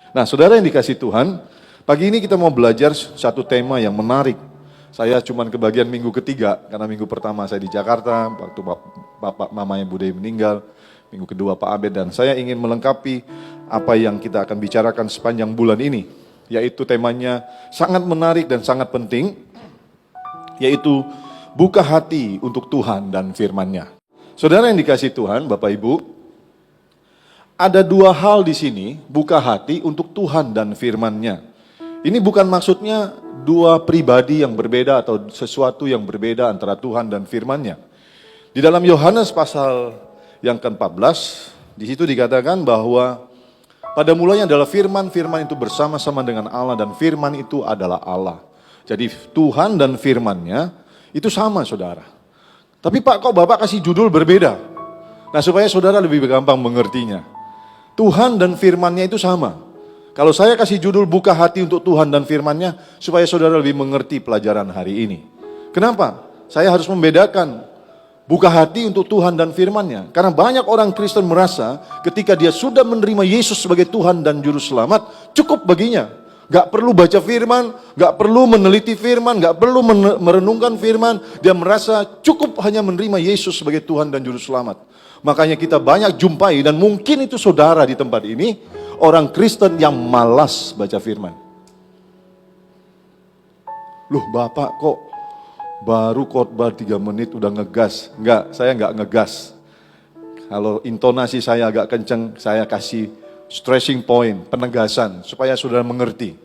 Nah, saudara yang dikasih Tuhan, pagi ini kita mau belajar satu tema yang menarik. Saya cuman kebagian minggu ketiga, karena minggu pertama saya di Jakarta, waktu bapak mamanya Bude meninggal. Minggu kedua Pak Abed, dan saya ingin melengkapi apa yang kita akan bicarakan sepanjang bulan ini. Yaitu temanya sangat menarik dan sangat penting, yaitu buka hati untuk Tuhan dan firman-Nya. Saudara yang dikasih Tuhan, Bapak Ibu, ada dua hal di sini, buka hati untuk Tuhan dan firman-Nya. Ini bukan maksudnya dua pribadi yang berbeda atau sesuatu yang berbeda antara Tuhan dan firman-Nya. Di dalam Yohanes pasal yang ke-14, di situ dikatakan bahwa pada mulanya adalah firman, firman itu bersama-sama dengan Allah dan firman itu adalah Allah. Jadi Tuhan dan firman-Nya itu sama, saudara. Tapi Pak, kok Bapak kasih judul berbeda? Nah, supaya saudara lebih gampang mengertinya. Tuhan dan firman-Nya itu sama. Kalau saya kasih judul buka hati untuk Tuhan dan firman-Nya, supaya saudara lebih mengerti pelajaran hari ini. Kenapa? Saya harus membedakan buka hati untuk Tuhan dan firman-Nya. Karena banyak orang Kristen merasa ketika dia sudah menerima Yesus sebagai Tuhan dan Juru Selamat, cukup baginya. Gak perlu baca firman, gak perlu meneliti firman, gak perlu merenungkan firman. Dia merasa cukup hanya menerima Yesus sebagai Tuhan dan Juru Selamat. Makanya kita banyak jumpai, dan mungkin itu saudara di tempat ini, orang Kristen yang malas baca firman. Loh Bapak kok baru khotbah 3 menit udah ngegas? Enggak, saya enggak ngegas. Kalau intonasi saya agak kenceng, saya kasih stressing point, penegasan, supaya saudara mengerti.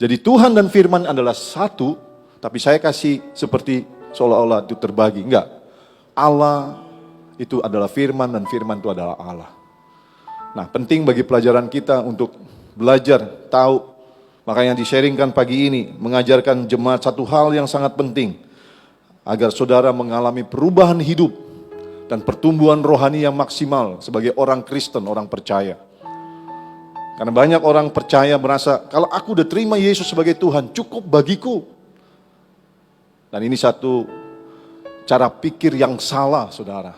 Jadi Tuhan dan firman adalah satu, tapi saya kasih seperti seolah-olah itu terbagi. Enggak, Allah itu adalah firman dan firman itu adalah Allah. Nah, penting bagi pelajaran kita untuk belajar, tahu. Makanya di-sharingkan pagi ini, mengajarkan jemaat satu hal yang sangat penting. Agar saudara mengalami perubahan hidup dan pertumbuhan rohani yang maksimal sebagai orang Kristen, orang percaya. Karena banyak orang percaya merasa, kalau aku udah terima Yesus sebagai Tuhan, cukup bagiku. Dan ini satu cara pikir yang salah, saudara.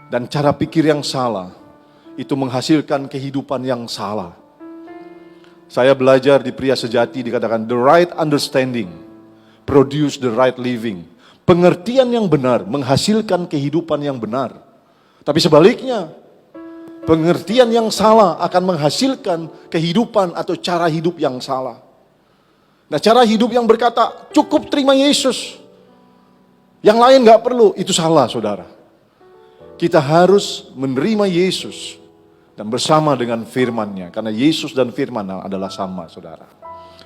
Dan cara pikir yang salah, itu menghasilkan kehidupan yang salah. Saya belajar di Pria Sejati dikatakan the right understanding produce the right living. Pengertian yang benar menghasilkan kehidupan yang benar. Tapi sebaliknya, pengertian yang salah akan menghasilkan kehidupan atau cara hidup yang salah. Nah, cara hidup yang berkata cukup terima Yesus, yang lain gak perlu, itu salah, saudara. Kita harus menerima Yesus dan bersama dengan firman-Nya. Karena Yesus dan firman adalah sama, saudara.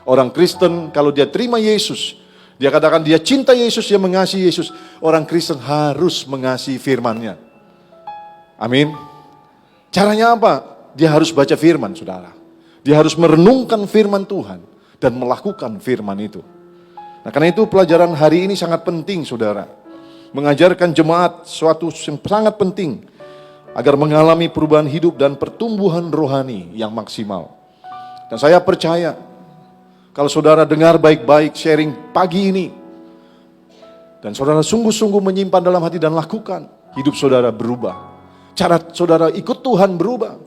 Orang Kristen kalau dia terima Yesus, dia katakan dia cinta Yesus, dia mengasihi Yesus. Orang Kristen harus mengasihi firman-Nya. Amin. Caranya apa? Dia harus baca firman, saudara. Dia harus merenungkan firman Tuhan dan melakukan firman itu. Nah, karena itu pelajaran hari ini sangat penting, saudara. Mengajarkan jemaat suatu yang sangat penting agar mengalami perubahan hidup dan pertumbuhan rohani yang maksimal. Dan saya percaya, kalau saudara dengar baik-baik sharing pagi ini, dan saudara sungguh-sungguh menyimpan dalam hati dan lakukan, hidup saudara berubah. Cara saudara ikut Tuhan berubah.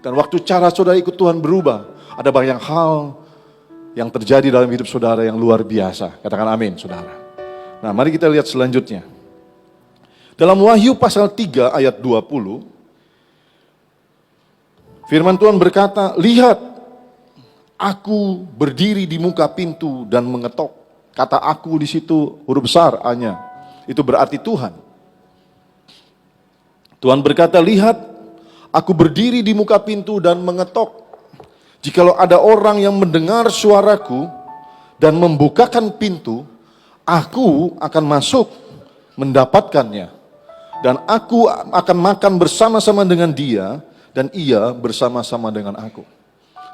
Dan waktu cara saudara ikut Tuhan berubah, ada banyak hal yang terjadi dalam hidup saudara yang luar biasa. Katakan amin, saudara. Nah, mari kita lihat selanjutnya. Dalam Wahyu pasal 3 ayat 20, firman Tuhan berkata, lihat, aku berdiri di muka pintu dan mengetok. Kata aku di situ huruf besar A-nya. Itu berarti Tuhan. Tuhan berkata, lihat, aku berdiri di muka pintu dan mengetok. Jikalau ada orang yang mendengar suaraku dan membukakan pintu, aku akan masuk mendapatkannya. Dan aku akan makan bersama-sama dengan dia, dan ia bersama-sama dengan aku.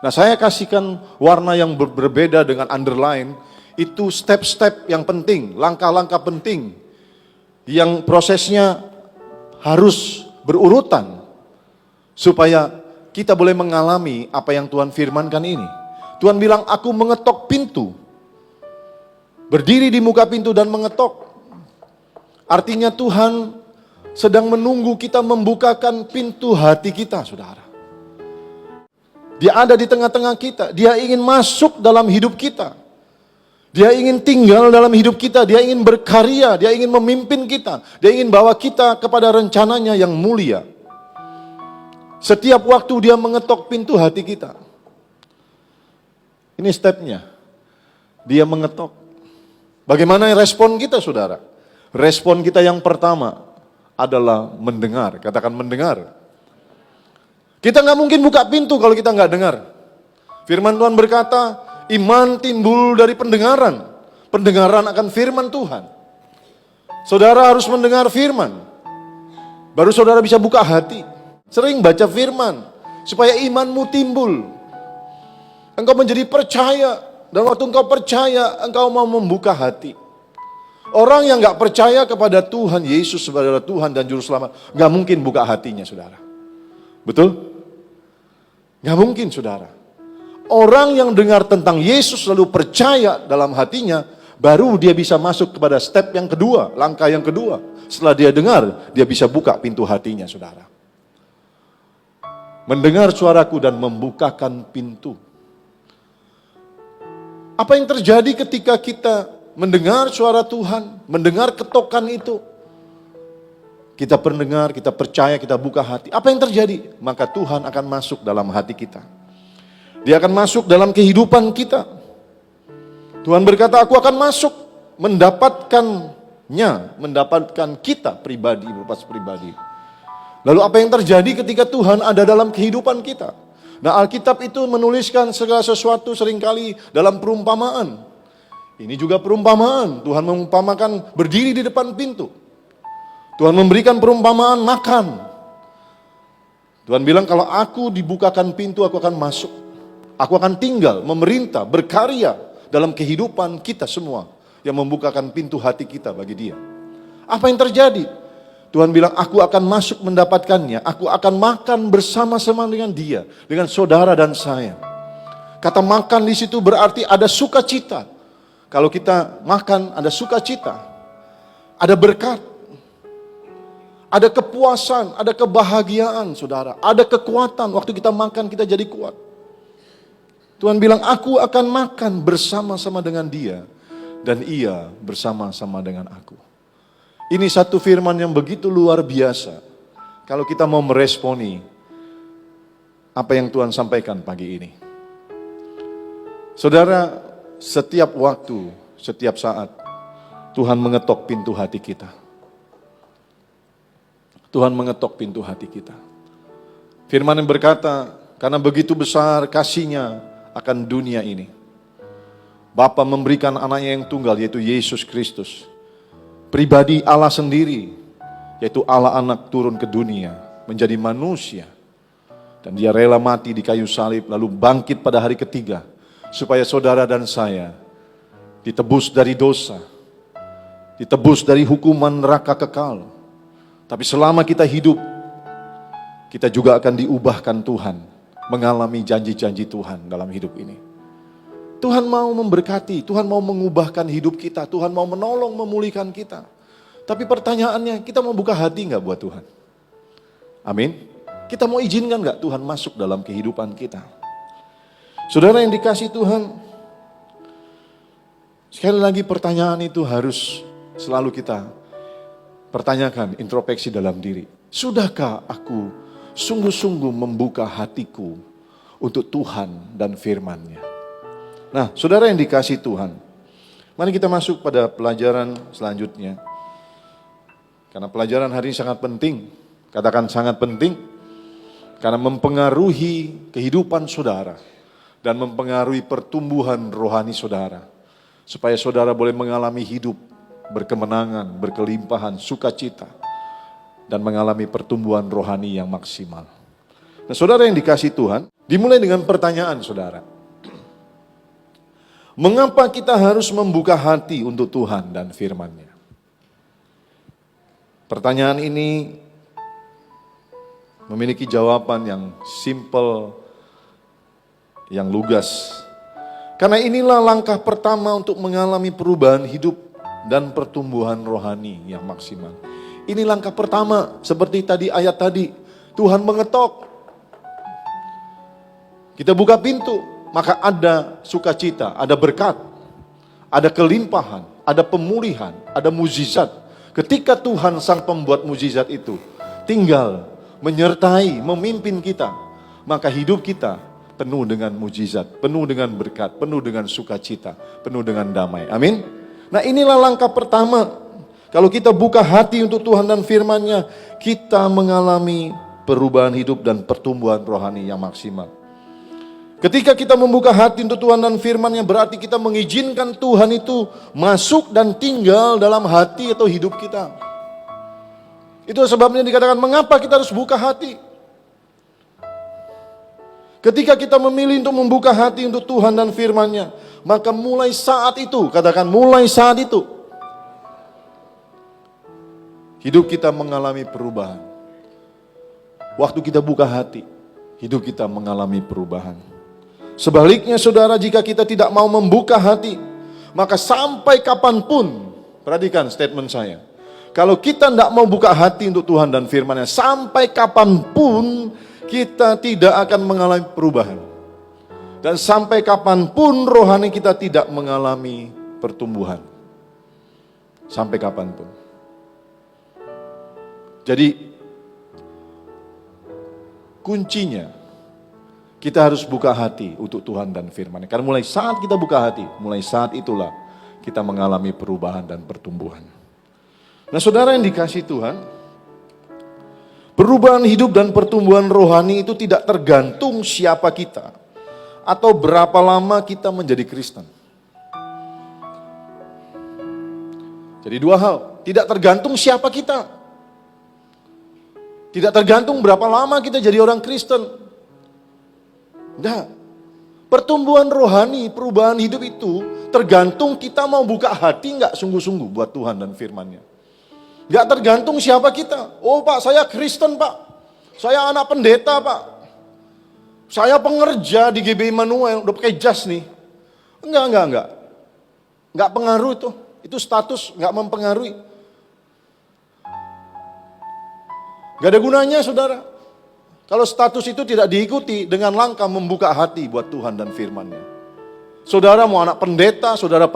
Nah, saya kasihkan warna yang berbeda dengan underline, itu step-step yang penting, langkah-langkah penting, yang prosesnya harus berurutan, supaya kita boleh mengalami apa yang Tuhan firmankan ini. Tuhan bilang, aku mengetok pintu, berdiri di muka pintu dan mengetok. Artinya Tuhan sedang menunggu kita membukakan pintu hati kita, saudara. Dia ada di tengah-tengah kita. Dia ingin masuk dalam hidup kita. Dia ingin tinggal dalam hidup kita. Dia ingin berkarya. Dia ingin memimpin kita. Dia ingin bawa kita kepada rencananya yang mulia. Setiap waktu dia mengetok pintu hati kita. Ini stepnya. Dia mengetok. Bagaimana respon kita, saudara? Respon kita yang pertama adalah mendengar. Katakan mendengar. Kita nggak mungkin buka pintu kalau kita nggak dengar. Firman Tuhan berkata, iman timbul dari pendengaran. Pendengaran akan firman Tuhan. Saudara harus mendengar firman. Baru saudara bisa buka hati. Sering baca firman. Supaya imanmu timbul. Engkau menjadi percaya. Dan waktu engkau percaya, engkau mau membuka hati. Orang yang nggak percaya kepada Tuhan Yesus sebagai Tuhan dan Juru Selamat, nggak mungkin buka hatinya, saudara. Betul? Nggak mungkin, saudara. Orang yang dengar tentang Yesus lalu percaya dalam hatinya, baru dia bisa masuk kepada step yang kedua, langkah yang kedua. Setelah dia dengar, dia bisa buka pintu hatinya, saudara. Mendengar suaraku dan membukakan pintu. Apa yang terjadi ketika kita mendengar suara Tuhan, mendengar ketokan itu? Kita pendengar, kita percaya, kita buka hati. Apa yang terjadi? Maka Tuhan akan masuk dalam hati kita. Dia akan masuk dalam kehidupan kita. Tuhan berkata, aku akan masuk mendapatkan kita pribadi, lepas pribadi. Lalu apa yang terjadi ketika Tuhan ada dalam kehidupan kita? Nah, Alkitab itu menuliskan segala sesuatu seringkali dalam perumpamaan. Ini juga perumpamaan. Tuhan mengumpamakan berdiri di depan pintu. Tuhan memberikan perumpamaan makan. Tuhan bilang kalau aku dibukakan pintu, aku akan masuk. Aku akan tinggal, memerintah, berkarya dalam kehidupan kita semua. Yang membukakan pintu hati kita bagi dia. Apa yang terjadi? Tuhan bilang aku akan masuk mendapatkannya. Aku akan makan bersama-sama dengan dia. Dengan saudara dan saya. Kata makan di situ berarti ada sukacita. Kalau kita makan ada sukacita. Ada berkat. Ada kepuasan, ada kebahagiaan, saudara. Ada kekuatan, waktu kita makan kita jadi kuat. Tuhan bilang, aku akan makan bersama-sama dengan dia. Dan ia bersama-sama dengan aku. Ini satu firman yang begitu luar biasa. Kalau kita mau meresponi apa yang Tuhan sampaikan pagi ini. Saudara, setiap waktu, setiap saat, Tuhan mengetok pintu hati kita. Tuhan mengetok pintu hati kita. Firman yang berkata, karena begitu besar kasih-Nya akan dunia ini. Bapa memberikan anaknya yang tunggal, yaitu Yesus Kristus. Pribadi Allah sendiri, yaitu Allah anak turun ke dunia, menjadi manusia. Dan dia rela mati di kayu salib, lalu bangkit pada hari ketiga. Supaya saudara dan saya ditebus dari dosa. Ditebus dari hukuman neraka kekal. Tapi selama kita hidup, kita juga akan diubahkan Tuhan, mengalami janji-janji Tuhan dalam hidup ini. Tuhan mau memberkati, Tuhan mau mengubahkan hidup kita, Tuhan mau menolong, memulihkan kita. Tapi pertanyaannya, kita mau buka hati nggak buat Tuhan? Amin. Kita mau izinkan nggak Tuhan masuk dalam kehidupan kita? Saudara yang dikasih Tuhan, sekali lagi pertanyaan itu harus selalu kita pertanyakan, introspeksi dalam diri. Sudahkah aku sungguh-sungguh membuka hatiku untuk Tuhan dan firman-Nya? Nah, saudara yang dikasih Tuhan, mari kita masuk pada pelajaran selanjutnya. Karena pelajaran hari ini sangat penting. Katakan sangat penting. Karena mempengaruhi kehidupan saudara. Dan mempengaruhi pertumbuhan rohani saudara. Supaya saudara boleh mengalami hidup berkemenangan, berkelimpahan, sukacita, dan mengalami pertumbuhan rohani yang maksimal. Nah, saudara yang dikasih Tuhan, dimulai dengan pertanyaan saudara. Mengapa kita harus membuka hati untuk Tuhan dan firman-Nya? Pertanyaan ini memiliki jawaban yang simple, yang lugas. Karena inilah langkah pertama untuk mengalami perubahan hidup dan pertumbuhan rohani yang maksimal. Ini langkah pertama, seperti tadi ayat tadi, Tuhan mengetok. Kita buka pintu, maka ada sukacita, ada berkat, ada kelimpahan, ada pemulihan, ada mujizat. Ketika Tuhan sang pembuat mujizat itu tinggal menyertai, memimpin kita, maka hidup kita penuh dengan mujizat, penuh dengan berkat, penuh dengan sukacita, penuh dengan damai. Amin. Nah, inilah langkah pertama. Kalau kita buka hati untuk Tuhan dan firman-Nya, kita mengalami perubahan hidup dan pertumbuhan rohani yang maksimal. Ketika kita membuka hati untuk Tuhan dan firman-Nya, berarti kita mengizinkan Tuhan itu masuk dan tinggal dalam hati atau hidup kita. Itu sebabnya dikatakan mengapa kita harus buka hati. Ketika kita memilih untuk membuka hati untuk Tuhan dan firman-Nya, maka mulai saat itu, katakan mulai saat itu, hidup kita mengalami perubahan. Waktu kita buka hati, hidup kita mengalami perubahan. Sebaliknya saudara, jika kita tidak mau membuka hati, maka sampai kapanpun, perhatikan statement saya, kalau kita tidak mau buka hati untuk Tuhan dan firman-Nya, sampai kapanpun kita tidak akan mengalami perubahan. Dan sampai kapanpun rohani kita tidak mengalami pertumbuhan. Sampai kapanpun. Jadi kuncinya kita harus buka hati untuk Tuhan dan firman-Nya. Karena mulai saat kita buka hati, mulai saat itulah kita mengalami perubahan dan pertumbuhan. Nah, saudara yang dikasihi Tuhan, perubahan hidup dan pertumbuhan rohani itu tidak tergantung siapa kita atau berapa lama kita menjadi Kristen. Jadi dua hal, tidak tergantung siapa kita. Tidak tergantung berapa lama kita jadi orang Kristen. Nah, pertumbuhan rohani, perubahan hidup itu tergantung kita mau buka hati nggak sungguh-sungguh buat Tuhan dan firman-Nya. Nggak tergantung siapa kita. Oh Pak, saya Kristen Pak. Saya anak pendeta Pak. Saya pengerja di GB Immanuel, udah pakai jas nih. Enggak. Enggak pengaruh itu. Itu status enggak mempengaruhi. Enggak ada gunanya saudara. Kalau status itu tidak diikuti dengan langkah membuka hati buat Tuhan dan firman-Nya. Saudara mau anak pendeta, saudara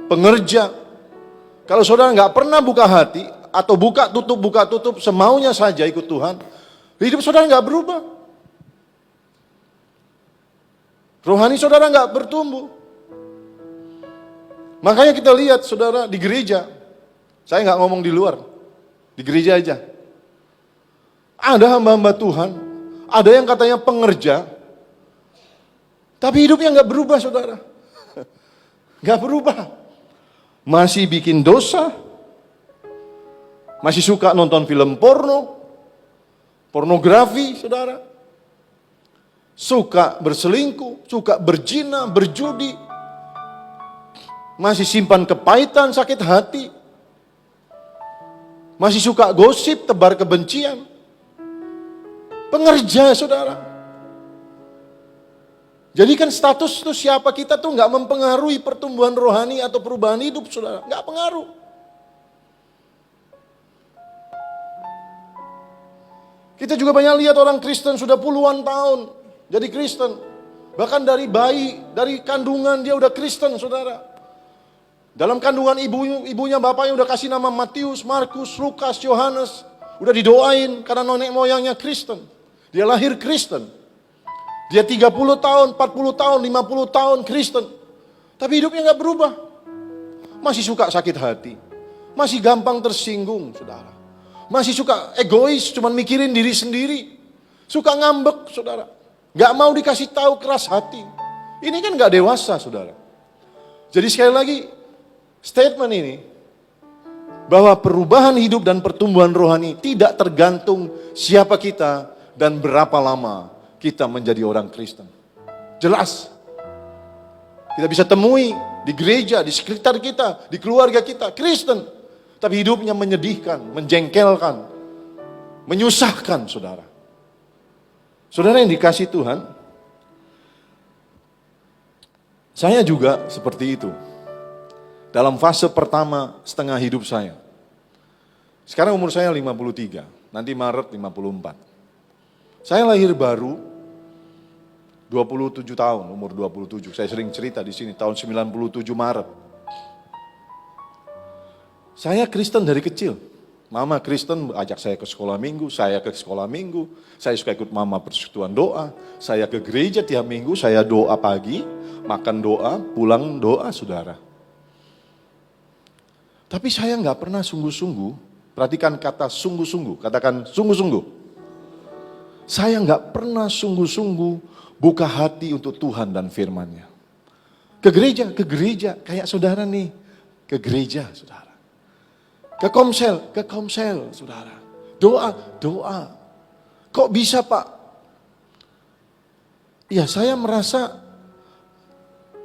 pengerja. Kalau saudara enggak pernah buka hati atau buka tutup semaunya saja ikut Tuhan, hidup saudara enggak berubah. Rohani saudara enggak bertumbuh. Makanya kita lihat saudara di gereja, saya enggak ngomong di luar, di gereja aja. Ada hamba-hamba Tuhan, ada yang katanya pengerja, tapi hidupnya enggak berubah saudara. Enggak berubah. Masih bikin dosa, masih suka nonton film pornografi saudara. Suka berselingkuh, suka berzina, berjudi. Masih simpan kepahitan, sakit hati. Masih suka gosip, tebar kebencian. Pengerja saudara. Jadi kan status itu siapa kita tuh gak mempengaruhi pertumbuhan rohani atau perubahan hidup saudara. Gak pengaruh. Kita juga banyak lihat orang Kristen sudah puluhan tahun jadi Kristen. Bahkan dari bayi, dari kandungan dia udah Kristen saudara. Dalam kandungan ibunya bapaknya udah kasih nama Matius, Markus, Lukas, Yohanes. Udah didoain karena nenek moyangnya Kristen. Dia lahir Kristen. Dia 30 tahun, 40 tahun, 50 tahun Kristen. Tapi hidupnya gak berubah. Masih suka sakit hati. Masih gampang tersinggung, saudara. Masih suka egois, cuman mikirin diri sendiri. Suka ngambek, saudara. Gak mau dikasih tahu keras hati. Ini kan gak dewasa, saudara. Jadi sekali lagi, statement ini, bahwa perubahan hidup dan pertumbuhan rohani tidak tergantung siapa kita dan berapa lama kita menjadi orang Kristen. Jelas. Kita bisa temui di gereja, di sekitar kita, di keluarga kita, Kristen. Tapi hidupnya menyedihkan, menjengkelkan, menyusahkan saudara. Saudara yang dikasihi Tuhan, saya juga seperti itu. Dalam fase pertama setengah hidup saya. Sekarang umur saya 53, nanti Maret 54. Saya lahir baru 27 tahun, umur 27. Saya sering cerita di sini, tahun 97 Maret. Saya Kristen dari kecil. Mama Kristen ajak saya ke sekolah minggu, saya ke sekolah minggu. Saya suka ikut mama persekutuan doa. Saya ke gereja tiap minggu, saya doa pagi, makan doa, pulang doa, saudara. Tapi saya nggak pernah sungguh-sungguh, perhatikan kata sungguh-sungguh, katakan sungguh-sungguh. Saya nggak pernah sungguh-sungguh buka hati untuk Tuhan dan firman-Nya. Ke gereja, kayak saudara nih, ke gereja saudara. Ke komsel, saudara. Doa. Kok bisa Pak? Ya saya merasa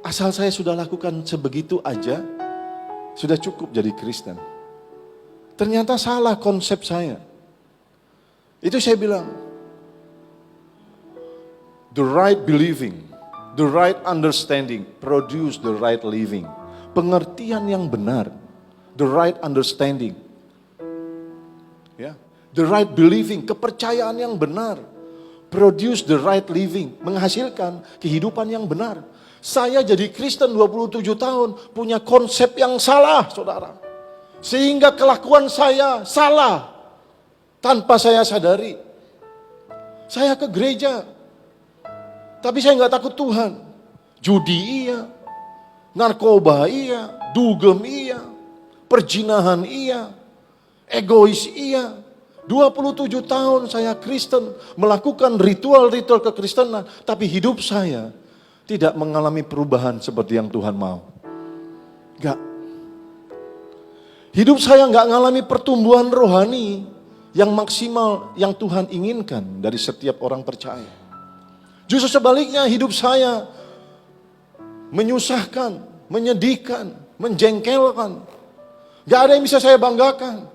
asal saya sudah lakukan sebegitu aja, sudah cukup jadi Kristen. Ternyata salah konsep saya. Itu saya bilang, the right believing, the right understanding, produce the right living. Pengertian yang benar, the right understanding, ya, the right believing, kepercayaan yang benar, produce the right living, menghasilkan kehidupan yang benar. Saya jadi Kristen 27 tahun, punya konsep yang salah, saudara. Sehingga kelakuan saya salah, tanpa saya sadari. Saya ke gereja, tapi saya nggak takut Tuhan. Judi iya, narkoba iya, dugem iya, perjinahan iya, egois iya. 27 tahun saya Kristen, melakukan ritual-ritual kekristenan, tapi hidup saya tidak mengalami perubahan seperti yang Tuhan mau. Enggak. Hidup saya enggak mengalami pertumbuhan rohani yang maksimal yang Tuhan inginkan dari setiap orang percaya. Justru sebaliknya hidup saya menyusahkan, menyedihkan, menjengkelkan. Enggak ada yang bisa saya banggakan.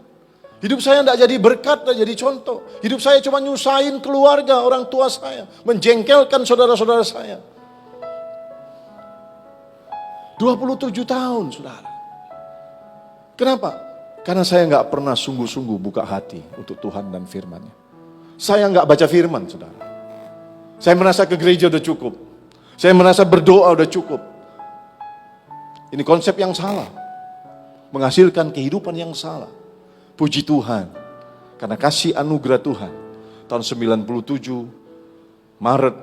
Hidup saya tidak jadi berkat, tidak jadi contoh. Hidup saya cuma nyusahin keluarga, orang tua saya. Menjengkelkan saudara-saudara saya. 27 tahun, saudara. Kenapa? Karena saya nggak pernah sungguh-sungguh buka hati untuk Tuhan dan firman-Nya. Saya nggak baca firman, saudara. Saya merasa ke gereja udah cukup. Saya merasa berdoa udah cukup. Ini konsep yang salah. Menghasilkan kehidupan yang salah. Puji Tuhan. Karena kasih anugerah Tuhan. Tahun 97 Maret.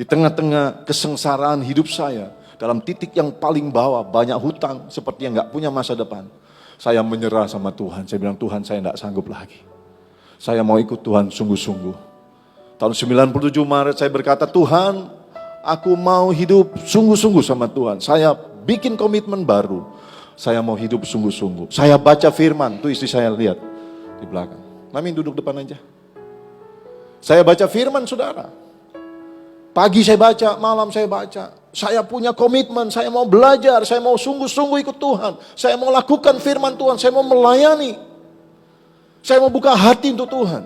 Di tengah-tengah kesengsaraan hidup saya. Dalam titik yang paling bawah, banyak hutang, seperti yang gak punya masa depan. Saya menyerah sama Tuhan, saya bilang Tuhan saya gak sanggup lagi. Saya mau ikut Tuhan sungguh-sungguh. Tahun 97 Maret saya berkata, Tuhan aku mau hidup sungguh-sungguh sama Tuhan. Saya bikin komitmen baru, saya mau hidup sungguh-sungguh. Saya baca firman, tuh istri saya lihat di belakang. Mami duduk depan aja. Saya baca firman saudara. Pagi saya baca, malam saya baca. Saya punya komitmen, saya mau belajar, saya mau sungguh-sungguh ikut Tuhan. Saya mau lakukan firman Tuhan, saya mau melayani. Saya mau buka hati untuk Tuhan.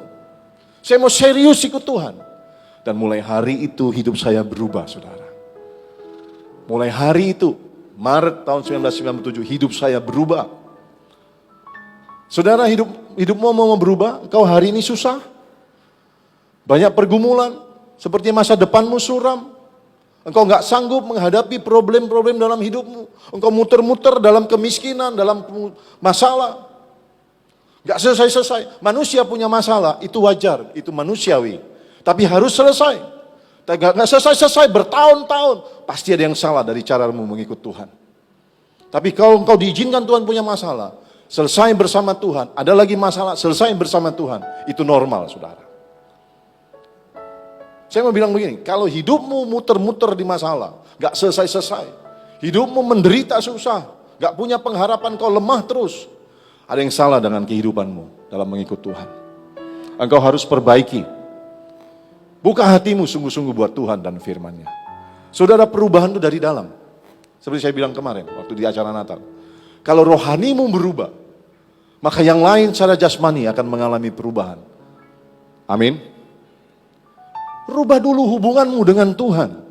Saya mau serius ikut Tuhan. Dan mulai hari itu hidup saya berubah, saudara. Mulai hari itu, Maret tahun 1997, hidup saya berubah. Saudara, hidupmu mau berubah? Engkau hari ini susah? Banyak pergumulan? Seperti masa depanmu suram. Engkau gak sanggup menghadapi problem-problem dalam hidupmu. Engkau muter-muter dalam kemiskinan, dalam masalah. Gak selesai-selesai. Manusia punya masalah, itu wajar, itu manusiawi. Tapi harus selesai. Gak selesai-selesai bertahun-tahun. Pasti ada yang salah dari caramu mengikut Tuhan. Tapi kalau engkau diizinkan Tuhan punya masalah, selesai bersama Tuhan. Ada lagi masalah, selesai bersama Tuhan. Itu normal, saudara. Saya mau bilang begini, kalau hidupmu muter-muter di masalah, gak selesai-selesai, hidupmu menderita susah, gak punya pengharapan, kau lemah terus, ada yang salah dengan kehidupanmu dalam mengikut Tuhan. Engkau harus perbaiki. Buka hatimu sungguh-sungguh buat Tuhan dan firman-Nya. Saudara, perubahan itu dari dalam. Seperti saya bilang kemarin, waktu di acara Natal. Kalau rohanimu berubah, maka yang lain secara jasmani akan mengalami perubahan. Amin. Rubah dulu hubunganmu dengan Tuhan.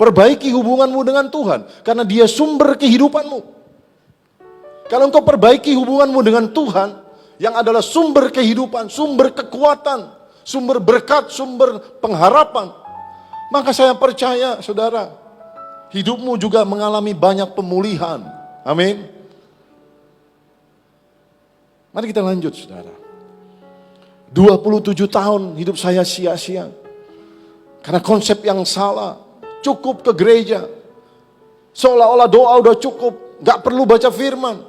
Perbaiki hubunganmu dengan Tuhan. Karena Dia sumber kehidupanmu. Kalau engkau perbaiki hubunganmu dengan Tuhan, yang adalah sumber kehidupan, sumber kekuatan, sumber berkat, sumber pengharapan, Maka saya percaya, saudara, hidupmu juga mengalami banyak pemulihan. Amin. Mari kita lanjut, saudara. 27 tahun hidup saya sia-sia. Karena konsep yang salah. Cukup ke gereja. Seolah-olah doa udah cukup. Gak perlu baca firman.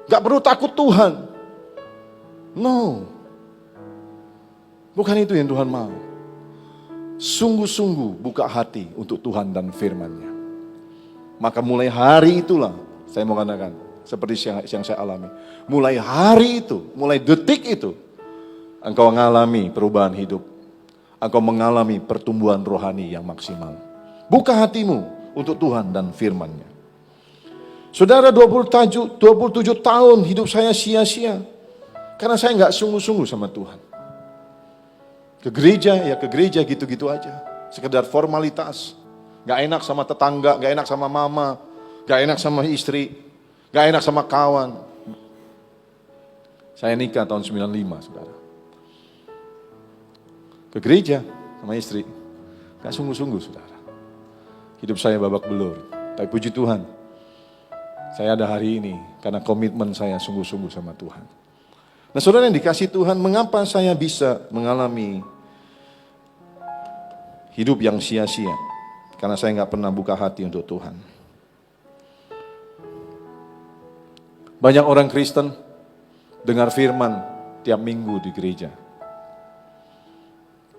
Gak perlu takut Tuhan. No. Bukan itu yang Tuhan mau. Sungguh-sungguh buka hati untuk Tuhan dan firman-Nya. Maka mulai hari itulah, saya mau katakan, seperti yang saya alami. Mulai hari itu, mulai detik itu, engkau mengalami perubahan hidup. Engkau mengalami pertumbuhan rohani yang maksimal. Buka hatimu untuk Tuhan dan firman-Nya. Saudara, 27 tahun hidup saya sia-sia. Karena saya nggak sungguh-sungguh sama Tuhan. Ke gereja gitu-gitu aja. Sekedar formalitas. Nggak enak sama tetangga, nggak enak sama mama, nggak enak sama istri, nggak enak sama kawan. Saya nikah tahun 95, saudara. Ke gereja sama istri, nggak sungguh-sungguh, saudara. Hidup saya babak belur. Tapi puji Tuhan, saya ada hari ini karena komitmen saya sungguh-sungguh sama Tuhan. Nah, saudara yang dikasih Tuhan, mengapa saya bisa mengalami hidup yang sia-sia? Karena saya nggak pernah buka hati untuk Tuhan. Banyak orang Kristen dengar firman tiap minggu di gereja.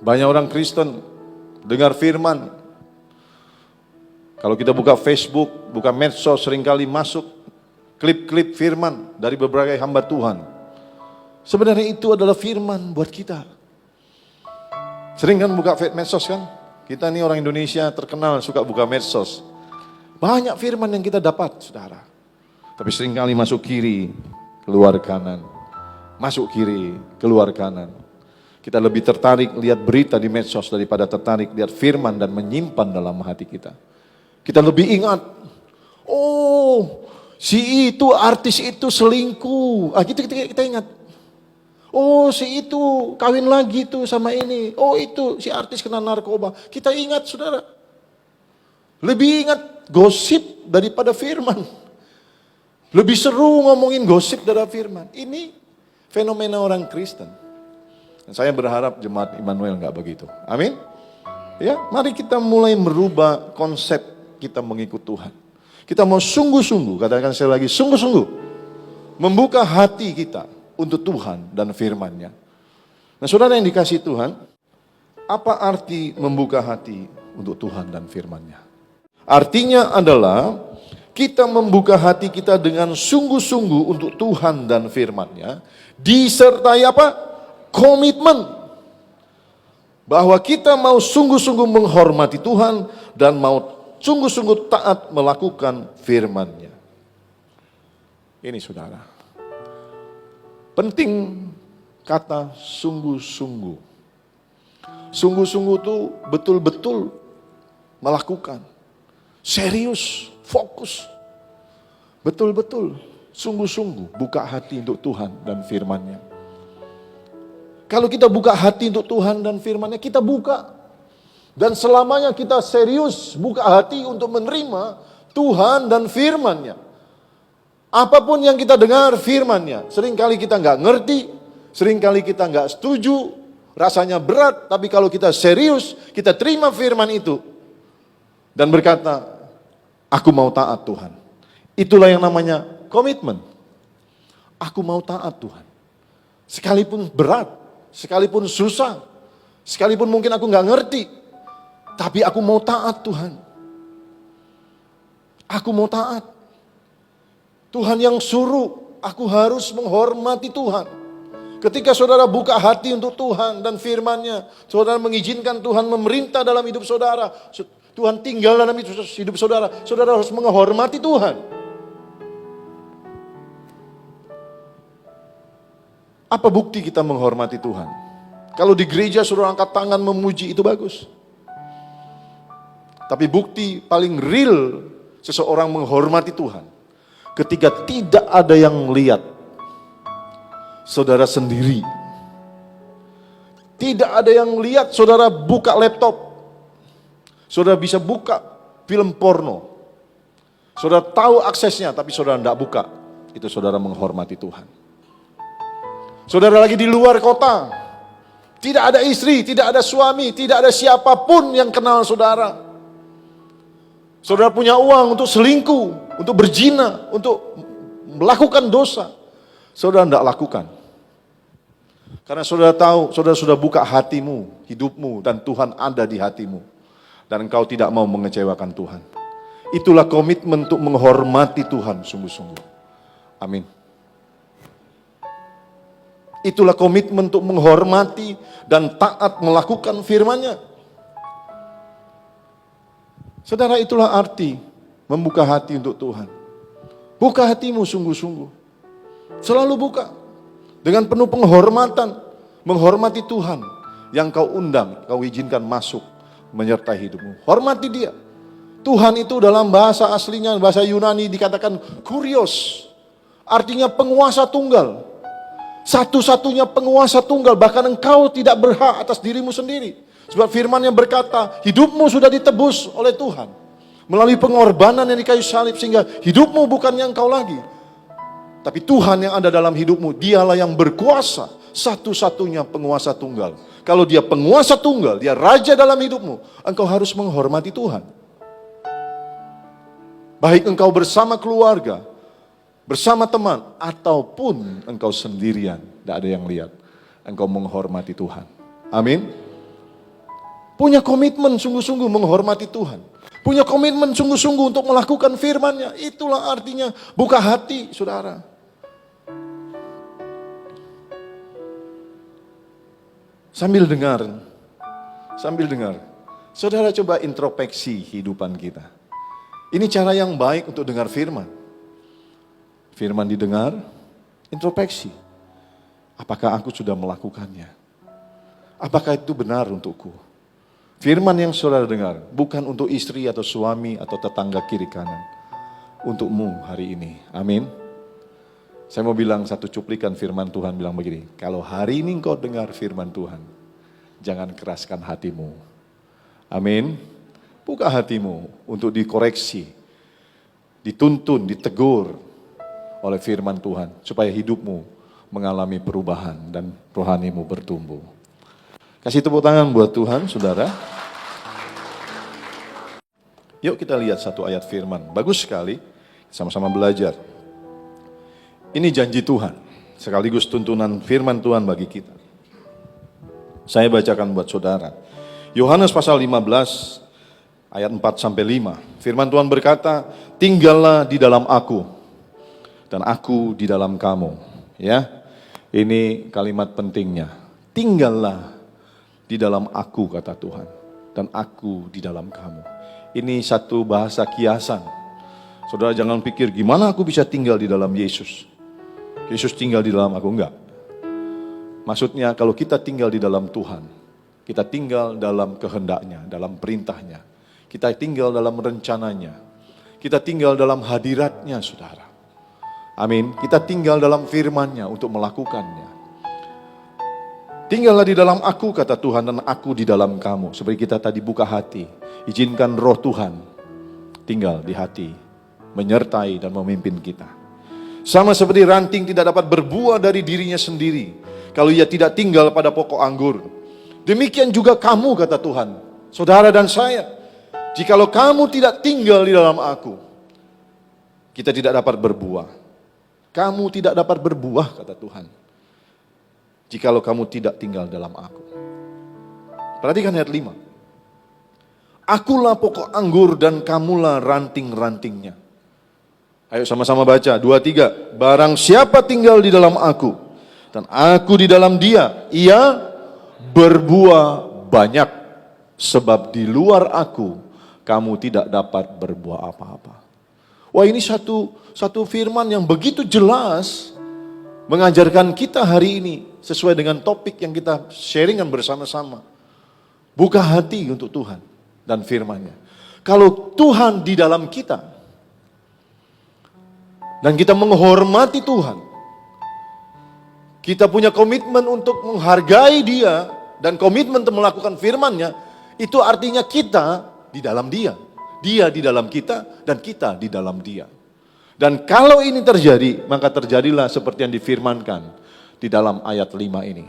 Banyak orang Kristen dengar firman. Kalau kita buka Facebook, buka medsos, seringkali masuk klip-klip firman dari berbagai hamba Tuhan. Sebenarnya itu adalah firman buat kita. Sering kan buka medsos kan? Kita ini orang Indonesia terkenal suka buka medsos. Banyak firman yang kita dapat, saudara. Tapi seringkali masuk kiri, keluar kanan. Masuk kiri, keluar kanan. Kita lebih tertarik lihat berita di medsos daripada tertarik lihat firman dan menyimpan dalam hati kita. Kita lebih ingat, oh si itu artis itu selingkuh. Gitu kita ingat. Oh si itu kawin lagi tuh sama ini. Oh itu si artis kena narkoba. Kita ingat, saudara. Lebih ingat gosip daripada firman. Lebih seru ngomongin gosip daripada firman. Ini fenomena orang Kristen. Dan saya berharap jemaat Immanuel enggak begitu. Amin. Ya, mari kita mulai merubah konsep kita mengikut Tuhan. Kita mau sungguh-sungguh, katakan saya lagi, sungguh-sungguh membuka hati kita untuk Tuhan dan firman-Nya. Nah, saudara yang dikasih Tuhan, apa arti membuka hati untuk Tuhan dan firman-Nya? Artinya adalah kita membuka hati kita dengan sungguh-sungguh untuk Tuhan dan firman-Nya, disertai apa? Komitmen. Bahwa kita mau sungguh-sungguh menghormati Tuhan dan mau sungguh-sungguh taat melakukan firman-Nya. Ini, saudara. Penting kata sungguh-sungguh. Sungguh-sungguh itu betul-betul melakukan. Serius, fokus. Betul-betul, sungguh-sungguh buka hati untuk Tuhan dan firman-Nya. Kalau kita buka hati untuk Tuhan dan firman-Nya, kita buka. Dan selamanya kita serius buka hati untuk menerima Tuhan dan firman-Nya. Apapun yang kita dengar firman-Nya, seringkali kita nggak ngerti, seringkali kita nggak setuju, rasanya berat, tapi kalau kita serius, kita terima firman itu dan berkata, aku mau taat Tuhan. Itulah yang namanya komitmen. Aku mau taat Tuhan. Sekalipun berat, sekalipun susah, sekalipun mungkin aku nggak ngerti, tapi aku mau taat Tuhan. Aku mau taat. Tuhan yang suruh, aku harus menghormati Tuhan. Ketika saudara buka hati untuk Tuhan dan firman-Nya, saudara mengizinkan Tuhan memerintah dalam hidup saudara, Tuhan tinggal dalam hidup saudara, saudara harus menghormati Tuhan. Apa bukti kita menghormati Tuhan? Kalau di gereja saudara angkat tangan memuji, itu bagus. Tapi bukti paling real seseorang menghormati Tuhan, ketika tidak ada yang lihat, saudara sendiri. Tidak ada yang lihat saudara buka laptop, Saudara bisa buka film porno. Saudara tahu aksesnya, tapi saudara tidak buka. Itu saudara menghormati Tuhan. Saudara lagi di luar kota. Tidak ada istri, tidak ada suami, tidak ada siapapun yang kenal saudara. Saudara punya uang untuk selingkuh, untuk berzina, untuk melakukan dosa. Saudara tidak lakukan. Karena saudara tahu, saudara sudah buka hatimu, hidupmu, dan Tuhan ada di hatimu. Dan engkau tidak mau mengecewakan Tuhan. Itulah komitmen untuk menghormati Tuhan sungguh-sungguh. Amin. Itulah komitmen untuk menghormati dan taat melakukan firman-Nya. Saudara, itulah arti membuka hati untuk Tuhan. Buka hatimu sungguh-sungguh. Selalu buka. Dengan penuh penghormatan. Menghormati Tuhan yang kau undang, kau izinkan masuk menyertai hidupmu. Hormati Dia. Tuhan itu dalam bahasa aslinya, bahasa Yunani dikatakan kurios. Artinya penguasa tunggal. Satu-satunya penguasa tunggal. Bahkan engkau tidak berhak atas dirimu sendiri. Sebab firman-Nya berkata, hidupmu sudah ditebus oleh Tuhan. Melalui pengorbanan yang di kayu salib, sehingga hidupmu bukan yang engkau lagi. Tapi Tuhan yang ada dalam hidupmu, Dialah yang berkuasa. Satu-satunya penguasa tunggal. Kalau Dia penguasa tunggal, Dia raja dalam hidupmu, engkau harus menghormati Tuhan. Baik engkau bersama keluarga, bersama teman, ataupun engkau sendirian, tidak ada yang lihat. Engkau menghormati Tuhan. Amin. Punya komitmen sungguh-sungguh menghormati Tuhan. Punya komitmen sungguh-sungguh untuk melakukan firman-Nya. Itulah artinya buka hati, saudara. Sambil dengar. Saudara coba introspeksi kehidupan kita. Ini cara yang baik untuk dengar firman. Firman didengar, introspeksi. Apakah aku sudah melakukannya? Apakah itu benar untukku? Firman yang saudara dengar, bukan untuk istri atau suami atau tetangga kiri kanan. Untukmu hari ini, amin. Saya mau bilang satu cuplikan firman Tuhan bilang begini, kalau hari ini engkau dengar firman Tuhan, jangan keraskan hatimu. Amin. Buka hatimu untuk dikoreksi, dituntun, ditegur oleh firman Tuhan, supaya hidupmu mengalami perubahan dan rohanimu bertumbuh. Kasih tepuk tangan buat Tuhan, saudara. Yuk kita lihat satu ayat firman, bagus sekali, sama-sama belajar. Ini janji Tuhan, sekaligus tuntunan firman Tuhan bagi kita. Saya bacakan buat saudara. Yohanes pasal 15, ayat 4-5. Firman Tuhan berkata, tinggallah di dalam aku, dan aku di dalam kamu. Ya, ini kalimat pentingnya. Tinggallah di dalam aku, kata Tuhan, dan aku di dalam kamu. Ini satu bahasa kiasan. Saudara jangan pikir, gimana aku bisa tinggal di dalam Yesus? Yesus tinggal di dalam aku, enggak. Maksudnya kalau kita tinggal di dalam Tuhan, kita tinggal dalam kehendaknya, dalam perintahnya. Kita tinggal dalam rencananya. Kita tinggal dalam hadiratnya, saudara. Amin. Kita tinggal dalam firman-Nya untuk melakukannya. Tinggallah di dalam aku, kata Tuhan, dan aku di dalam kamu. Seperti kita tadi buka hati. Izinkan roh Tuhan tinggal di hati, menyertai dan memimpin kita. Sama seperti ranting tidak dapat berbuah dari dirinya sendiri kalau ia tidak tinggal pada pokok anggur. Demikian juga kamu, kata Tuhan, saudara dan saya. Jikalau kamu tidak tinggal di dalam aku, kita tidak dapat berbuah. Kamu tidak dapat berbuah, kata Tuhan, jikalau kamu tidak tinggal dalam aku. Perhatikan ayat 5. Akulah pokok anggur dan kamulah ranting-rantingnya. Ayo sama-sama baca, 2, 3. Barang siapa tinggal di dalam aku, dan aku di dalam dia, ia berbuah banyak. Sebab di luar aku, kamu tidak dapat berbuah apa-apa. Wah, ini satu firman yang begitu jelas, mengajarkan kita hari ini, sesuai dengan topik yang kita sharingkan bersama-sama. Buka hati untuk Tuhan dan firman-Nya. Kalau Tuhan di dalam kita, dan kita menghormati Tuhan, kita punya komitmen untuk menghargai Dia, dan komitmen untuk melakukan firman-Nya, itu artinya kita di dalam Dia. Dia di dalam kita dan kita di dalam Dia. Dan kalau ini terjadi, maka terjadilah seperti yang difirmankan di dalam ayat 5 ini.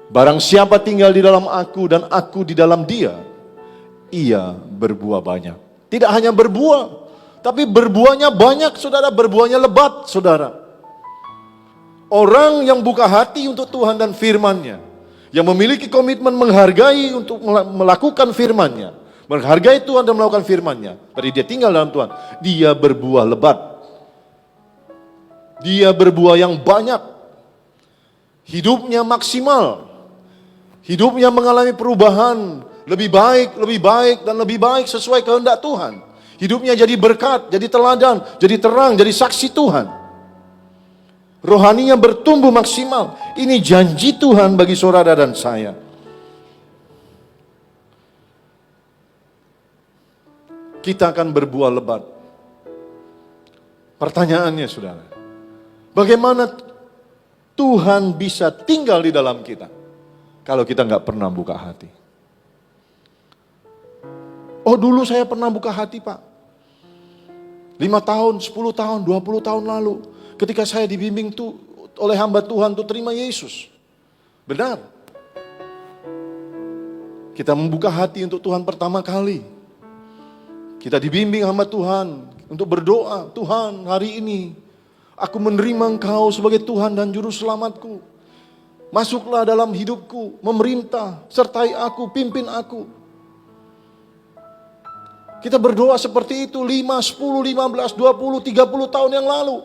Barang siapa tinggal di dalam aku dan aku di dalam dia, ia berbuah banyak. Tidak hanya berbuah, tapi berbuahnya banyak, saudara, berbuahnya lebat, saudara. Orang yang buka hati untuk Tuhan dan firman-Nya, yang memiliki komitmen menghargai untuk melakukan firman-Nya, menghargai Tuhan dan melakukan firman-Nya, berarti dia tinggal dalam Tuhan, dia berbuah lebat. Dia berbuah yang banyak. Hidupnya maksimal. Hidupnya mengalami perubahan, lebih baik, dan lebih baik sesuai kehendak Tuhan. Hidupnya jadi berkat, jadi teladan, jadi terang, jadi saksi Tuhan. Rohaninya bertumbuh maksimal. Ini janji Tuhan bagi saudara dan saya. Kita akan berbuah lebat. Pertanyaannya, saudara, bagaimana Tuhan bisa tinggal di dalam kita kalau kita nggak pernah buka hati? Oh, dulu saya pernah buka hati, Pak. 5 tahun, 10 tahun, 20 tahun lalu, ketika saya dibimbing tuh oleh hamba Tuhan untuk terima Yesus. Benar. Kita membuka hati untuk Tuhan pertama kali. Kita dibimbing hamba Tuhan untuk berdoa, Tuhan, hari ini aku menerima Engkau sebagai Tuhan dan Juru Selamatku. Masuklah dalam hidupku, memerintah, sertai aku, pimpin aku. Kita berdoa seperti itu 5, 10, 15, 20, 30 tahun yang lalu.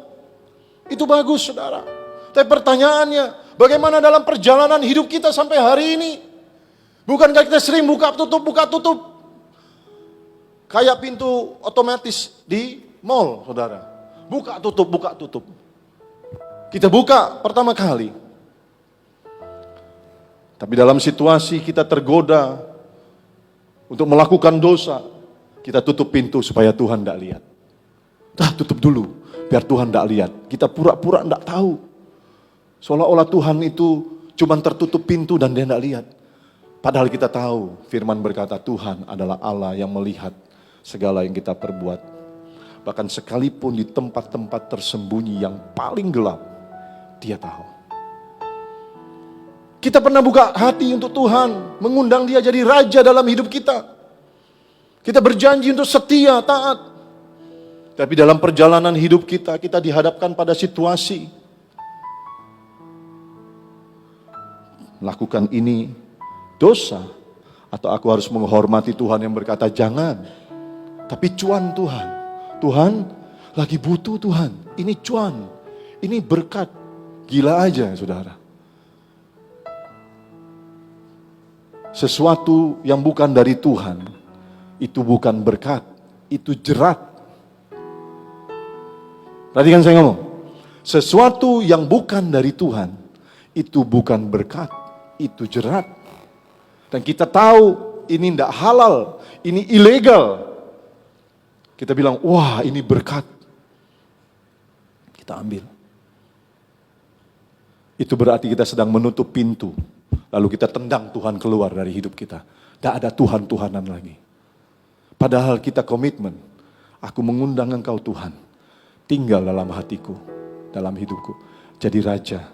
Itu bagus, saudara. Tapi pertanyaannya, bagaimana dalam perjalanan hidup kita sampai hari ini? Bukankah kita sering buka tutup? Kayak pintu otomatis di mall, saudara. Buka tutup. Kita buka pertama kali. Tapi dalam situasi kita tergoda untuk melakukan dosa, kita tutup pintu supaya Tuhan tidak lihat. Tutup dulu, biar Tuhan tidak lihat. Kita pura-pura tidak tahu. Seolah-olah Tuhan itu cuma tertutup pintu dan dia tidak lihat. Padahal kita tahu, firman berkata Tuhan adalah Allah yang melihat segala yang kita perbuat. Bahkan sekalipun di tempat-tempat tersembunyi yang paling gelap, Dia tahu. Kita pernah buka hati untuk Tuhan, mengundang Dia jadi raja dalam hidup kita. Kita berjanji untuk setia, taat. Tapi dalam perjalanan hidup kita dihadapkan pada situasi. Lakukan ini dosa, atau aku harus menghormati Tuhan yang berkata jangan. Tapi cuan Tuhan. Tuhan lagi butuh Tuhan. Ini cuan, ini berkat. Gila aja, saudara. Sesuatu yang bukan dari Tuhan, itu bukan berkat, itu jerat. Perhatikan saya ngomong, sesuatu yang bukan dari Tuhan, itu bukan berkat, itu jerat. Dan kita tahu ini tidak halal, ini ilegal. Kita bilang, wah ini berkat. Kita ambil. Itu berarti kita sedang menutup pintu. Lalu kita tendang Tuhan keluar dari hidup kita. Tidak ada Tuhan-Tuhanan lagi. Padahal kita komitmen. Aku mengundang Engkau Tuhan. Tinggal dalam hatiku, dalam hidupku. Jadi raja.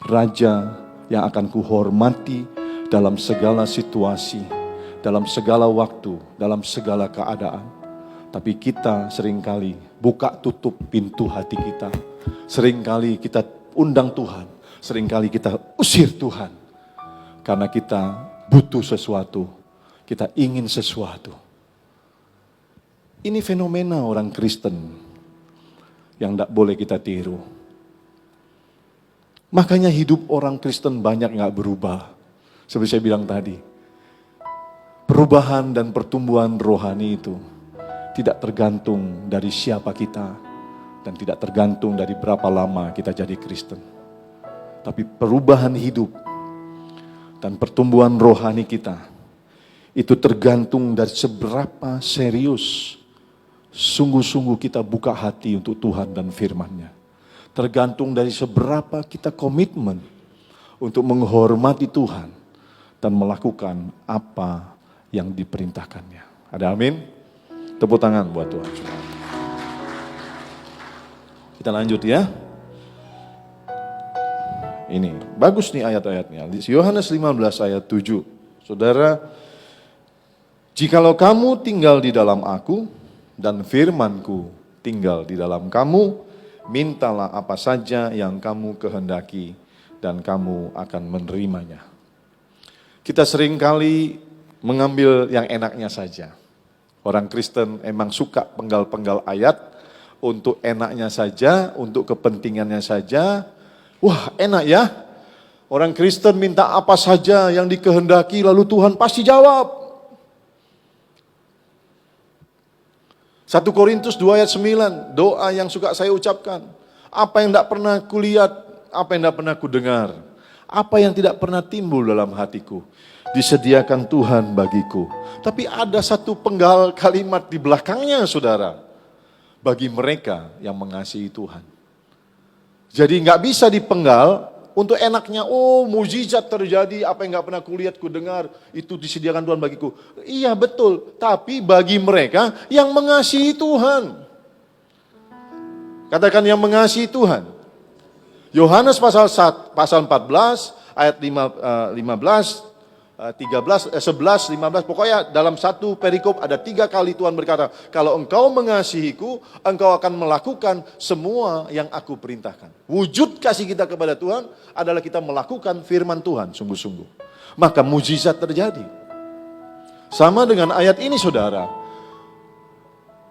Raja yang akan kuhormati dalam segala situasi. Dalam segala waktu, dalam segala keadaan. Tapi kita seringkali buka tutup pintu hati kita. Seringkali kita undang Tuhan. Seringkali kita usir Tuhan. Karena kita butuh sesuatu, kita ingin sesuatu. Ini fenomena orang Kristen yang tidak boleh kita tiru. Makanya hidup orang Kristen banyak nggak berubah. Seperti saya bilang tadi, perubahan dan pertumbuhan rohani itu tidak tergantung dari siapa kita dan tidak tergantung dari berapa lama kita jadi Kristen. Tapi perubahan hidup dan pertumbuhan rohani kita, itu tergantung dari seberapa serius, sungguh-sungguh kita buka hati untuk Tuhan dan firman-Nya. Tergantung dari seberapa kita komitmen untuk menghormati Tuhan dan melakukan apa yang diperintahkannya. Ada amin? Tepuk tangan buat Tuhan. Kita lanjut ya. Ini, bagus nih ayat-ayatnya. Di Yohanes 15 ayat 7. Saudara, jikalau kamu tinggal di dalam aku dan firman-Ku tinggal di dalam kamu, mintalah apa saja yang kamu kehendaki dan kamu akan menerimanya. Kita seringkali mengambil yang enaknya saja. Orang Kristen emang suka penggal-penggal ayat untuk enaknya saja, untuk kepentingannya saja. Wah, enak ya. Orang Kristen minta apa saja yang dikehendaki lalu Tuhan pasti jawab. 1 Korintus 2 ayat 9, doa yang suka saya ucapkan. Apa yang tidak pernah kulihat, apa yang tidak pernah kudengar, apa yang tidak pernah timbul dalam hatiku, disediakan Tuhan bagiku. Tapi ada satu penggal kalimat di belakangnya, saudara. Bagi mereka yang mengasihi Tuhan. Jadi nggak bisa dipenggal untuk enaknya, oh mujizat terjadi, apa yang nggak pernah kulihat, kudengar, itu disediakan Tuhan bagiku. Iya betul, tapi bagi mereka yang mengasihi Tuhan. Katakan yang mengasihi Tuhan. Yohanes pasal 14 ayat 15, 13, 11, 15, pokoknya dalam satu perikop ada 3 kali Tuhan berkata, kalau engkau mengasihiku, engkau akan melakukan semua yang aku perintahkan. Wujud kasih kita kepada Tuhan adalah kita melakukan firman Tuhan sungguh-sungguh. Maka mujizat terjadi. Sama dengan ayat ini saudara.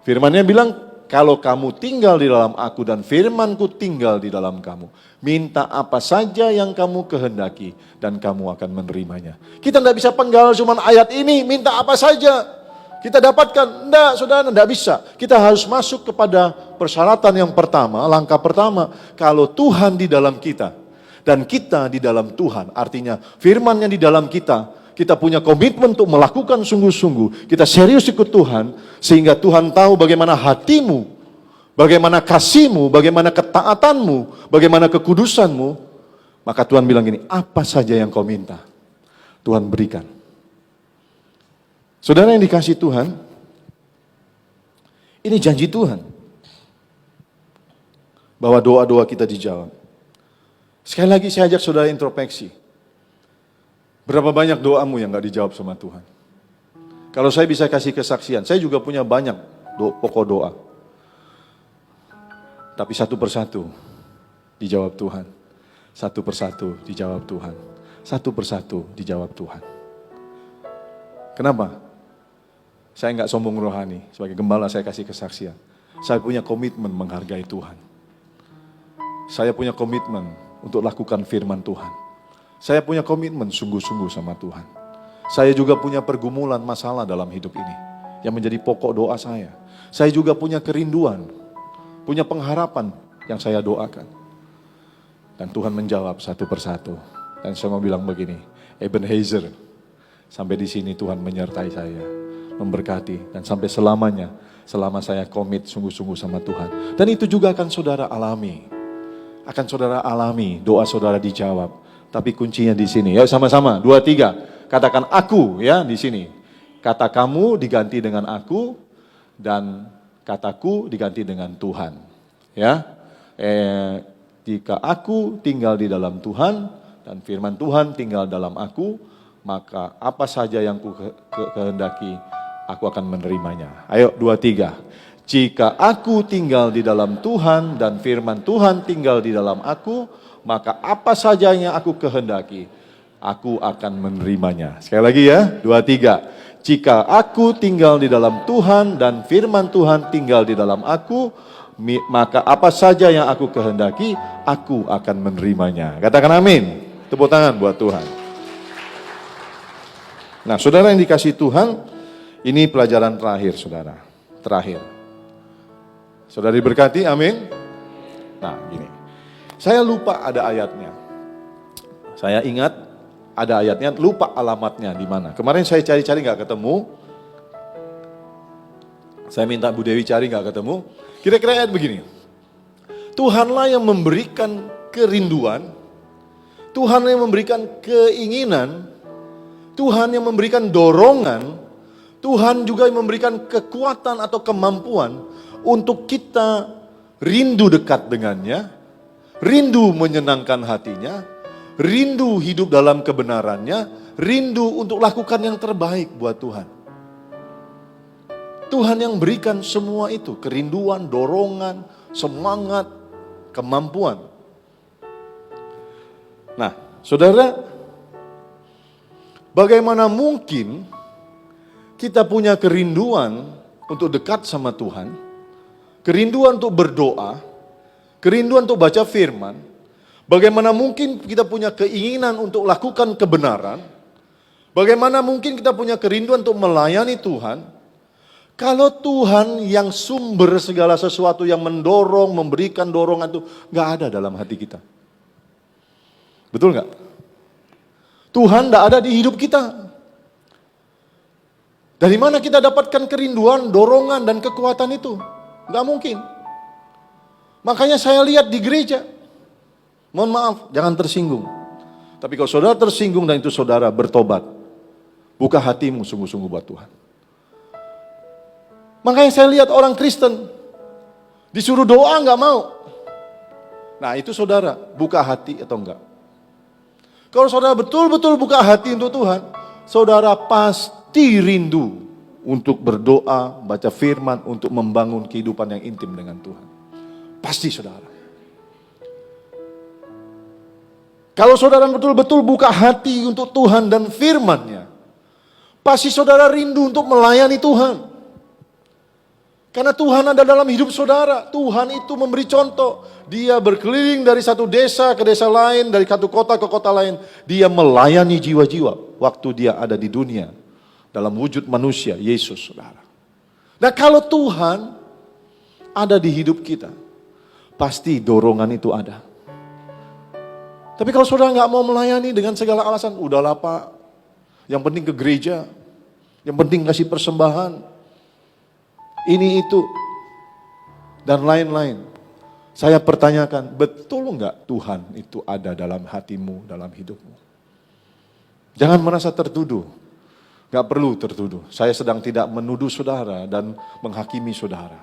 Firman-Nya bilang, kalau kamu tinggal di dalam aku dan firman-Ku tinggal di dalam kamu, minta apa saja yang kamu kehendaki dan kamu akan menerimanya. Kita tidak bisa penggal cuma ayat ini, minta apa saja kita dapatkan. Tidak, saudara, tidak bisa. Kita harus masuk kepada persyaratan yang pertama, langkah pertama. Kalau Tuhan di dalam kita dan kita di dalam Tuhan, artinya firman-Nya di dalam kita, kita punya komitmen untuk melakukan sungguh-sungguh. Kita serius ikut Tuhan, sehingga Tuhan tahu bagaimana hatimu, bagaimana kasihmu, bagaimana ketaatanmu, bagaimana kekudusanmu. Maka Tuhan bilang gini, apa saja yang kau minta, Tuhan berikan. Saudara yang dikasih Tuhan, ini janji Tuhan. Bahwa doa-doa kita dijawab. Sekali lagi saya ajak saudara introspeksi. Berapa banyak doamu yang gak dijawab sama Tuhan? Kalau saya bisa kasih kesaksian, saya juga punya banyak pokok doa. Tapi satu persatu dijawab Tuhan. Satu persatu dijawab Tuhan. Satu persatu dijawab Tuhan. Kenapa? Saya gak sombong rohani. Sebagai gembala saya kasih kesaksian. Saya punya komitmen menghargai Tuhan. Saya punya komitmen untuk lakukan firman Tuhan. Saya punya komitmen sungguh-sungguh sama Tuhan. Saya juga punya pergumulan masalah dalam hidup ini yang menjadi pokok doa saya. Saya juga punya kerinduan, punya pengharapan yang saya doakan. Dan Tuhan menjawab satu persatu. Dan saya mau bilang begini, Ebenezer, sampai di sini Tuhan menyertai saya, memberkati, dan sampai selamanya, selama saya komit sungguh-sungguh sama Tuhan. Dan itu juga akan saudara alami. Akan saudara alami, doa saudara dijawab. Tapi kuncinya di sini. Ya sama-sama, 2, 3. Katakan aku ya di sini. Kata kamu diganti dengan aku dan kataku diganti dengan Tuhan. Ya. Jika aku tinggal di dalam Tuhan dan firman Tuhan tinggal dalam aku, maka apa saja yang ku kehendaki, aku akan menerimanya. Ayo 2, 3. Jika aku tinggal di dalam Tuhan dan firman Tuhan tinggal di dalam aku, maka apa saja yang aku kehendaki, aku akan menerimanya. Sekali lagi ya, 2, 3. Jika aku tinggal di dalam Tuhan dan firman Tuhan tinggal di dalam aku, maka apa saja yang aku kehendaki, aku akan menerimanya. Katakan amin. Tepuk tangan buat Tuhan. Nah, saudara yang dikasih Tuhan, ini pelajaran terakhir, saudara. Terakhir. Saudara diberkati, amin. Nah, gini. Saya lupa ada ayatnya. Saya ingat ada ayatnya, lupa alamatnya di mana. Kemarin saya cari-cari nggak ketemu. Saya minta Bu Dewi cari nggak ketemu. Kira-kira ayat begini. Tuhanlah yang memberikan kerinduan, Tuhan yang memberikan keinginan, Tuhan yang memberikan dorongan, Tuhan juga memberikan kekuatan atau kemampuan untuk kita rindu dekat dengannya, rindu menyenangkan hatinya, rindu hidup dalam kebenarannya, rindu untuk lakukan yang terbaik buat Tuhan. Tuhan yang berikan semua itu, kerinduan, dorongan, semangat, kemampuan. Nah, saudara, bagaimana mungkin kita punya kerinduan untuk dekat sama Tuhan, kerinduan untuk berdoa, kerinduan untuk baca firman, bagaimana mungkin kita punya keinginan untuk lakukan kebenaran, bagaimana mungkin kita punya kerinduan untuk melayani Tuhan, kalau Tuhan yang sumber segala sesuatu yang mendorong, memberikan dorongan itu gak ada dalam hati kita. Betul gak? Tuhan gak ada di hidup kita. Dari mana kita dapatkan kerinduan, dorongan, dan kekuatan itu? Gak mungkin. Makanya saya lihat di gereja. Mohon maaf, jangan tersinggung. Tapi kalau saudara tersinggung dan itu saudara bertobat, buka hatimu sungguh-sungguh buat Tuhan. Makanya saya lihat orang Kristen, disuruh doa gak mau. Nah itu saudara, buka hati atau enggak? Kalau saudara betul-betul buka hati untuk Tuhan, saudara pasti rindu untuk berdoa, baca firman, untuk membangun kehidupan yang intim dengan Tuhan. Pasti saudara. Kalau saudara betul-betul buka hati untuk Tuhan dan firman-Nya, pasti saudara rindu untuk melayani Tuhan. Karena Tuhan ada dalam hidup saudara. Tuhan itu memberi contoh. Dia berkeliling dari satu desa ke desa lain, dari satu kota ke kota lain. Dia melayani jiwa-jiwa waktu dia ada di dunia. Dalam wujud manusia, Yesus saudara. Nah kalau Tuhan ada di hidup kita, pasti dorongan itu ada. Tapi kalau saudara nggak mau melayani dengan segala alasan, udahlah Pak, yang penting ke gereja, yang penting kasih persembahan, ini itu, dan lain-lain. Saya pertanyakan, betul nggak Tuhan itu ada dalam hatimu, dalam hidupmu? Jangan merasa tertuduh. Gak perlu tertuduh. Saya sedang tidak menuduh saudara dan menghakimi saudara.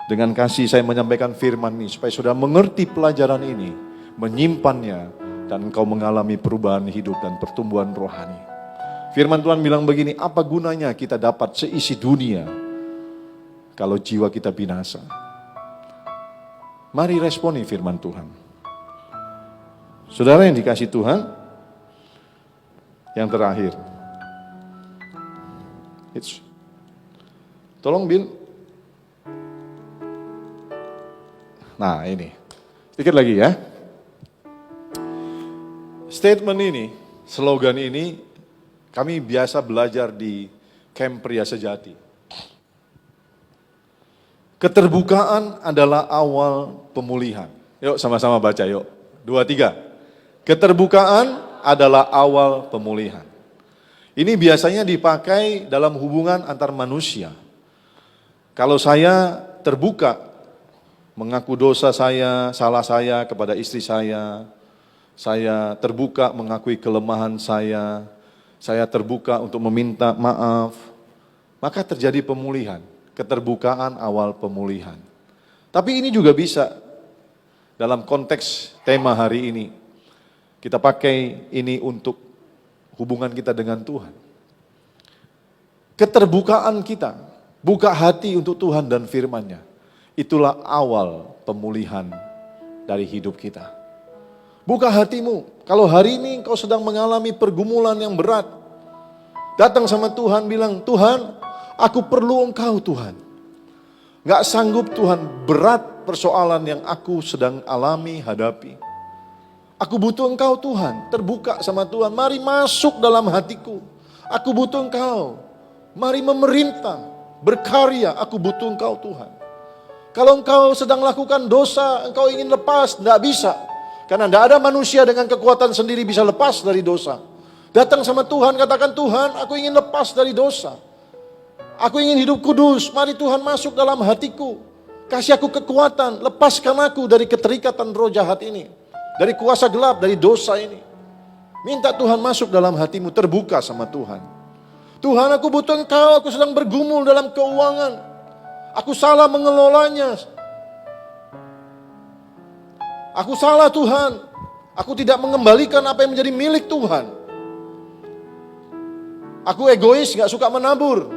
Dengan kasih saya menyampaikan firman ini supaya saudara mengerti pelajaran ini, menyimpannya, dan engkau mengalami perubahan hidup dan pertumbuhan rohani. Firman Tuhan bilang begini, apa gunanya kita dapat seisi dunia kalau jiwa kita binasa? Mari responi firman Tuhan. Saudara yang dikasih Tuhan, yang terakhir. Tolong Bill. Nah ini, sedikit lagi ya. Statement ini, slogan ini, kami biasa belajar di Camp Pria Sejati. Keterbukaan adalah awal pemulihan. Yuk sama-sama baca yuk. 2, 3. Keterbukaan adalah awal pemulihan. Ini biasanya dipakai dalam hubungan antar manusia. Kalau saya terbuka, mengaku dosa saya, salah saya kepada istri saya terbuka mengakui kelemahan saya terbuka untuk meminta maaf, maka terjadi pemulihan. Keterbukaan awal pemulihan. Tapi ini juga bisa dalam konteks tema hari ini. Kita pakai ini untuk hubungan kita dengan Tuhan. Keterbukaan kita, buka hati untuk Tuhan dan firman-Nya. Itulah awal pemulihan dari hidup kita. Buka hatimu. Kalau hari ini kau sedang mengalami pergumulan yang berat, datang sama Tuhan bilang, Tuhan, aku perlu Engkau Tuhan. Gak sanggup Tuhan, berat persoalan yang aku sedang alami, hadapi. Aku butuh Engkau Tuhan, terbuka sama Tuhan. Mari masuk dalam hatiku. Aku butuh Engkau. Mari memerintah, berkarya, aku butuh Engkau Tuhan. Kalau engkau sedang lakukan dosa, engkau ingin lepas, tidak bisa. Karena tidak ada manusia dengan kekuatan sendiri bisa lepas dari dosa. Datang sama Tuhan, katakan Tuhan, aku ingin lepas dari dosa. Aku ingin hidup kudus, mari Tuhan masuk dalam hatiku. Kasih aku kekuatan, lepaskan aku dari keterikatan roh jahat ini. Dari kuasa gelap, dari dosa ini. Minta Tuhan masuk dalam hatimu, terbuka sama Tuhan. Tuhan, aku butuh Engkau, aku sedang bergumul dalam keuangan. Aku salah mengelolanya. Aku salah Tuhan. Aku tidak mengembalikan apa yang menjadi milik Tuhan. Aku egois, gak suka menabur.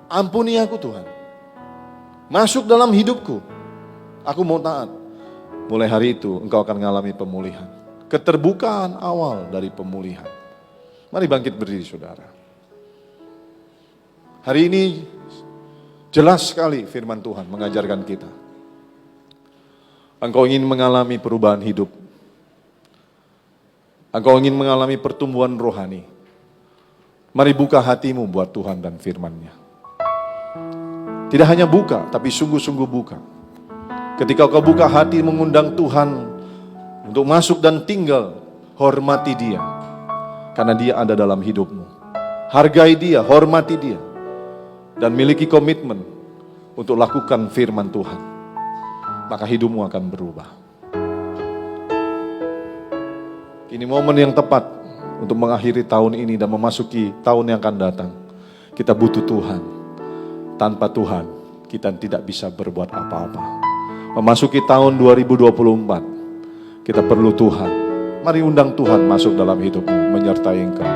Ampuni aku Tuhan. Masuk dalam hidupku. Aku mau taat. Mulai hari itu engkau akan mengalami pemulihan. Keterbukaan awal dari pemulihan. Mari bangkit berdiri saudara. Hari ini jelas sekali firman Tuhan mengajarkan kita. Engkau ingin mengalami perubahan hidup. Engkau ingin mengalami pertumbuhan rohani. Mari buka hatimu buat Tuhan dan firman-Nya. Tidak hanya buka, tapi sungguh-sungguh buka. Ketika kau buka hati mengundang Tuhan untuk masuk dan tinggal, hormati Dia. Karena Dia ada dalam hidupmu. Hargai Dia, hormati Dia. Dan miliki komitmen untuk lakukan firman Tuhan. Maka hidupmu akan berubah. Ini momen yang tepat untuk mengakhiri tahun ini dan memasuki tahun yang akan datang. Kita butuh Tuhan. Tanpa Tuhan, kita tidak bisa berbuat apa-apa. Memasuki tahun 2024, kita perlu Tuhan. Mari undang Tuhan masuk dalam hidupmu, menyertai engkau.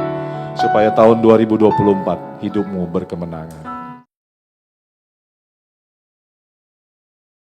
Supaya tahun 2024 hidupmu berkemenangan.